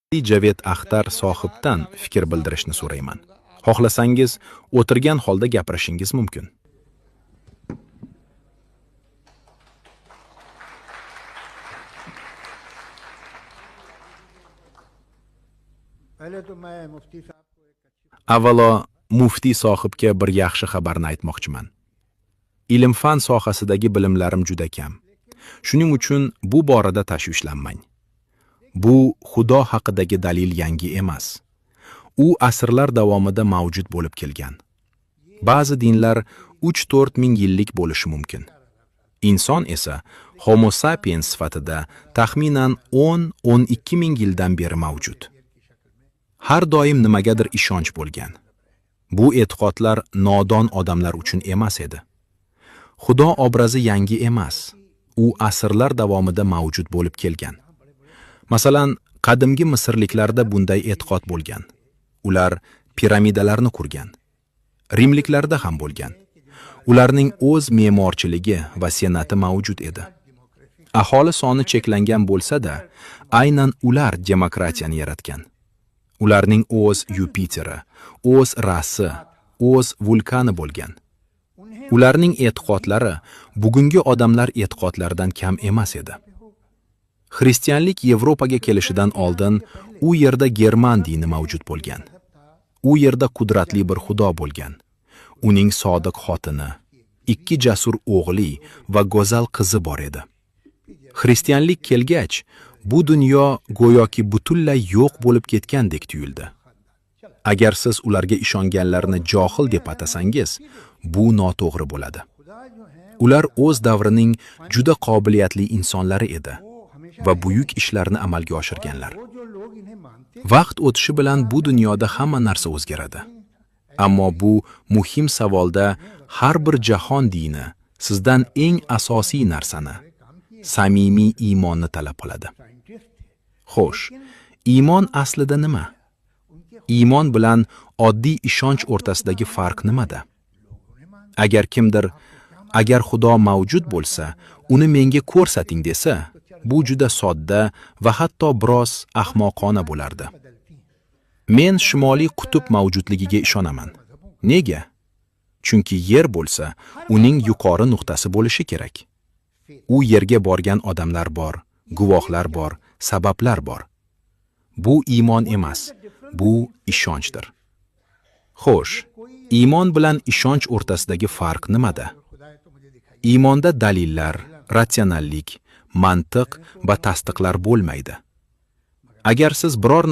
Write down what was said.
Javed Axtar sohibdan fikr bildirishni so'rayman. Xohlasangiz, o'tirgan holda gapirishingiz mumkin. Avvalo, muftiy sohibga bir yaxshi xabarni aytmoqchiman. Ilm-fan sohasidagi bilimlarim juda kam. Shuning uchun bu borada tashvishlanmang. Bu Xudo haqidagi dalil yangi emas. U asrlar davomida mavjud bo'lib kelgan. Ba'zi dinlar 3-4 ming yillik bo'lishi mumkin. Inson esa Homo sapiens sifatida taxminan 10-12 ming yildan beri mavjud. Har doim nimagadir ishonch bo'lgan. Bu e'tiqodlar nodon odamlar uchun emas edi. Xudo obrazi yangi emas. U asrlar davomida mavjud bo'lib kelgan. Masalan, qadimgi Misrliklarda bunday e'tiqod bo'lgan. Ular piramidalarni qurgan. Rimliklarda ham bo'lgan. Ularning o'z me'morchiligi va senati mavjud edi. Aholi soni cheklangan bo'lsa-da, aynan ular demokratiyani yaratgan. Ularning o'z Yupiteri, o'z rasi, o'z vulkani bo'lgan. Ularning e'tiqodlari bugungi odamlar e'tiqodlaridan kam emas edi. Xristianlik Yevropaga kelishidan oldin u yerda German dini mavjud bo'lgan. U yerda qudratli bir xudo bo'lgan. Uning sodiq xotini, 2 jasur o'g'li va go'zal qizi bor edi. Xristianlik kelgach, bu dunyo go'yoki butunlay yo'q bo'lib ketgandek tuyuldi. Agar siz ularga ishonganlarni johil deb atasangiz, bu noto'g'ri bo'ladi. Ular o'z davrining juda qobiliyatli insonlari edi va buyuk ishlarni amalga oshirganlar. Vaqt o'tishi bilan bu dunyoda hamma narsa o'zgaradi. Ammo bu muhim savolda har bir jahon dini sizdan eng asosiy narsani, samimiy iymonni talab qiladi. Xo'sh, iymon aslida nima? Iymon bilan oddiy ishonch o'rtasidagi farq nimada? Agar kimdir, agar Xudo mavjud bo'lsa, uni menga ko'rsating desa, bu juda sodda va hatto biroz ahmoqona bo'lardi. Men Shimoliy qutb mavjudligiga ishonaman. Nega? Chunki yer bo'lsa, uning yuqori nuqtasi bo'lishi kerak. U yerga borgan odamlar bor, guvohlar bor, sabablar bor. Bu iymon emas, bu ishonchdir. Xo'sh, iymon bilan ishonch o'rtasidagi farq nimada? Iymonda dalillar, ratsionallik, mantiq va tasdiqlar bo'lmaydi. Agar siz biror